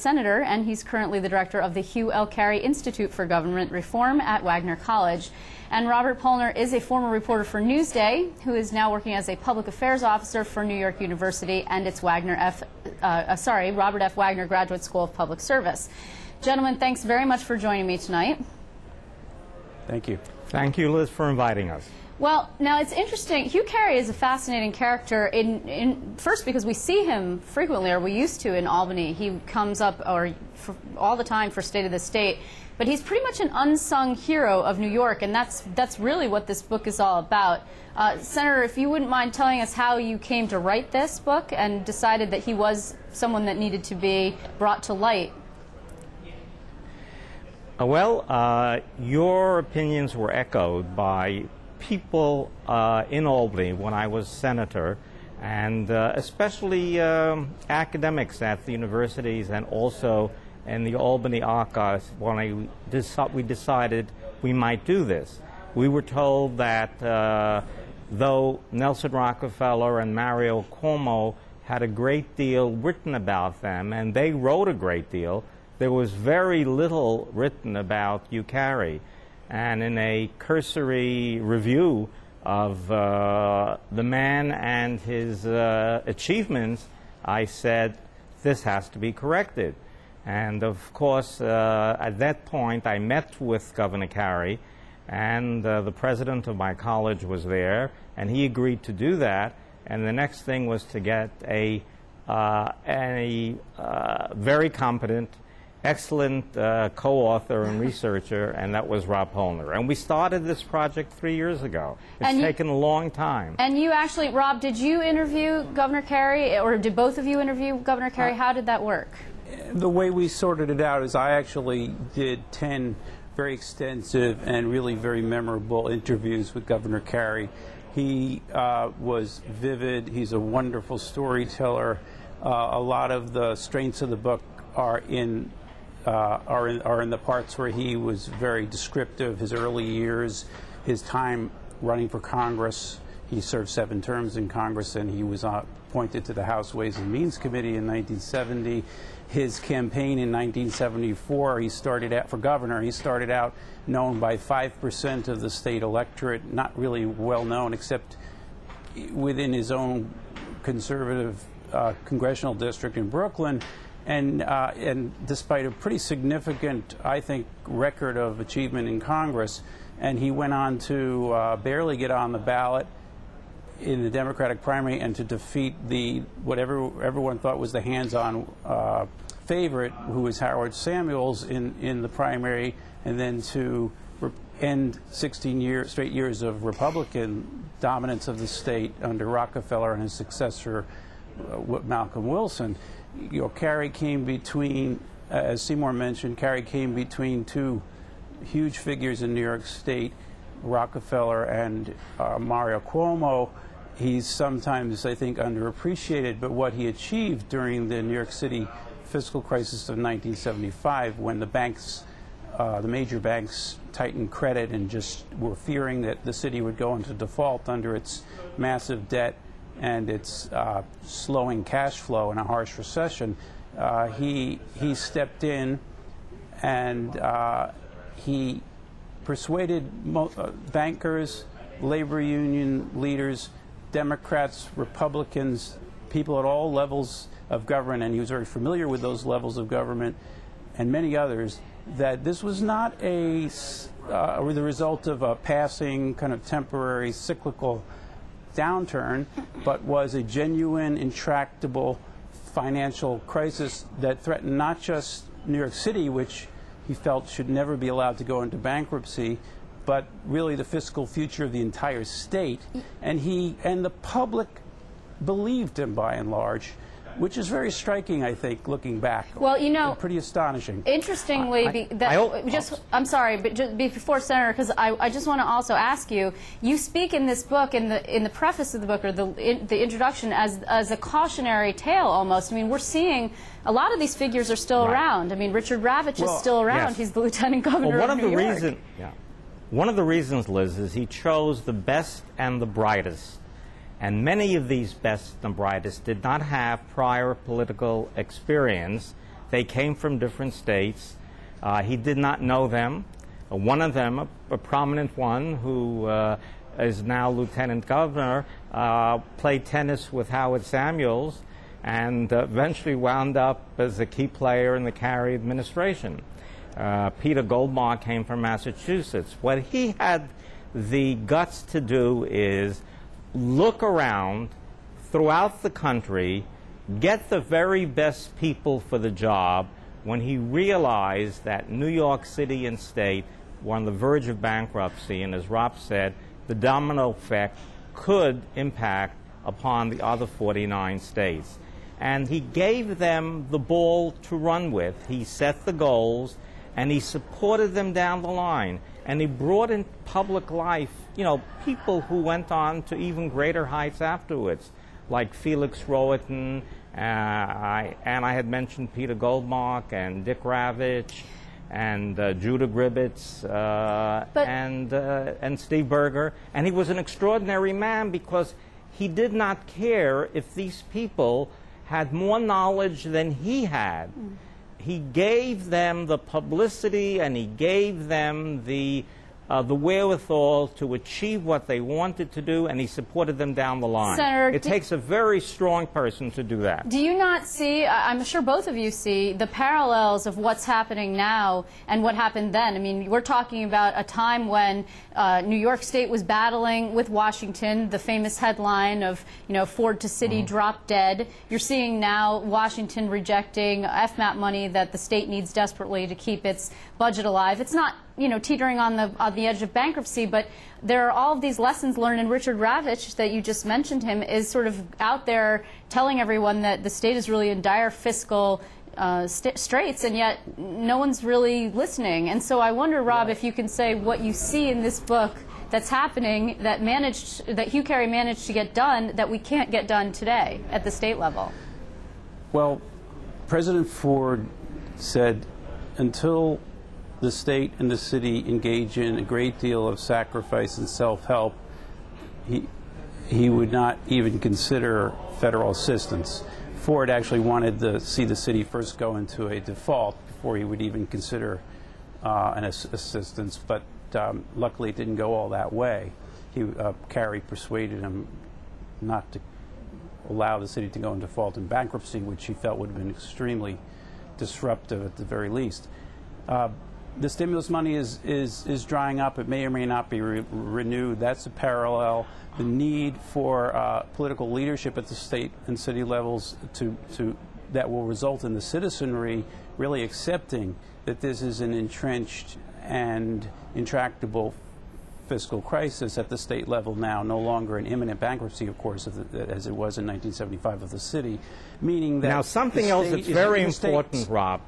senator, and he's currently the director of the Hugh L. Carey Institute for Government Reform at Wagner College. And Robert Pollner is a former reporter for Newsday, who is now working as a public affairs officer for New York University and its Robert F. Wagner Graduate School of Public Service. Gentlemen, thanks very much for joining me tonight. Thank you. Thank you, Liz, for inviting us. Well, now it's interesting. Hugh Carey is a fascinating character, first because we see him frequently, or we used to, in Albany. He comes up all the time for State of the State. But he's pretty much an unsung hero of New York, and that's really what this book is all about. Senator, if you wouldn't mind telling us how you came to write this book and decided that he was someone that needed to be brought to light. Well, your opinions were echoed by people in Albany when I was senator, and especially academics at the universities and also in the Albany archives when we decided we might do this. We were told that though Nelson Rockefeller and Mario Cuomo had a great deal written about them, and they wrote a great deal, there was very little written about Hugh Carey. And in a cursory review of the man and his achievements, I said, this has to be corrected. And of course, at that point, I met with Governor Carey, and the president of my college was there, and he agreed to do that. And the next thing was to get a very competent, excellent co-author and researcher, and that was Rob Pollner. And we started this project 3 years ago. It's taken a long time. And you actually, Rob, did you interview Governor Carey, or did both of you interview Governor Carey? How did that work? The way we sorted it out is I actually did 10 very extensive and really very memorable interviews with Governor Carey. He was vivid. He's a wonderful storyteller. A lot of the strengths of the book are in the parts where he was very descriptive, his early years, his time running for Congress. He served 7 terms in Congress, and he was appointed to the House Ways and Means Committee in 1970. His campaign in 1974, he started out for governor. He started out known by 5% of the state electorate, not really well known except within his own conservative congressional district in Brooklyn. And despite a pretty significant, I think, record of achievement in Congress, and he went on to barely get on the ballot in the Democratic primary and to defeat whatever everyone thought was the hands-on favorite, who was Howard Samuels, in the primary, and then to end 16 straight years of Republican dominance of the state under Rockefeller and his successor, Malcolm Wilson. You know, Carey came between, as Seymour mentioned, Carey came between 2 huge figures in New York State, Rockefeller and Mario Cuomo. He's sometimes, I think, underappreciated, but what he achieved during the New York City fiscal crisis of 1975, when the banks, the major banks, tightened credit and just were fearing that the city would go into default under its massive debt and its slowing cash flow in a harsh recession, he stepped in and he persuaded bankers, labor union leaders, Democrats, Republicans, people at all levels of government, and he was very familiar with those levels of government and many others, that this was not the result of a passing kind of temporary cyclical downturn, but was a genuine, intractable financial crisis that threatened not just New York City, which he felt should never be allowed to go into bankruptcy, but really the fiscal future of the entire state. And the public believed him by and large, which is very striking, I think, looking back. Well, you know, pretty astonishing. Interestingly, I'm sorry, but just before Senator, because I just want to also ask you. You speak in this book, in the preface of the book, or the introduction, as a cautionary tale almost. I mean, we're seeing a lot of these figures are still around. I mean, Richard Ravitch is still around. Yes. He's the lieutenant governor of New York. One of the reasons, Liz, is he chose the best and the brightest. And many of these best and brightest did not have prior political experience. They came from different states. He did not know them. One of them, a prominent one who is now lieutenant governor, played tennis with Howard Samuels and eventually wound up as a key player in the Carey administration. Peter Goldmark came from Massachusetts. What he had the guts to do is look around throughout the country, get the very best people for the job, when he realized that New York City and state were on the verge of bankruptcy, and as Rob said, the domino effect could impact upon the other 49 states. And he gave them the ball to run with. He set the goals, and he supported them down the line. And he brought in public life, you know, people who went on to even greater heights afterwards, like Felix Rohatyn, and I had mentioned Peter Goldmark and Dick Ravitch and Judah Gribbets and Steve Berger. And he was an extraordinary man because he did not care if these people had more knowledge than he had. He gave them the publicity, and he gave them the wherewithal to achieve what they wanted to do, and he supported them down the line. Senator, it takes a very strong person to do that. Do you not see, I'm sure both of you see, the parallels of what's happening now and what happened then? I mean, we're talking about a time when New York State was battling with Washington, the famous headline of, you know, Ford to City drop dead. You're seeing now Washington rejecting FMAP money that the state needs desperately to keep its budget alive. It's not, you know, teetering on the edge of bankruptcy, but there are all of these lessons learned, and Richard Ravitch, that you just mentioned him, is sort of out there telling everyone that the state is really in dire fiscal straits, and yet no one's really listening. And so I wonder, Rob, if you can say what you see in this book that's happening, that Hugh Carey managed to get done, that we can't get done today at the state level. Well, President Ford said until the state and the city engage in a great deal of sacrifice and self-help, he would not even consider federal assistance. Ford actually wanted to see the city first go into a default before he would even consider an assistance, but luckily it didn't go all that way. Carey persuaded him not to allow the city to go into default in bankruptcy, which he felt would have been extremely disruptive at the very least. The stimulus money is drying up. It may or may not be renewed. That's a parallel. The need for political leadership at the state and city levels that will result in the citizenry really accepting that this is an entrenched and intractable fiscal crisis at the state level now, no longer an imminent bankruptcy, of course, as it was in 1975 of the city, meaning that now something else that's very important, Rob.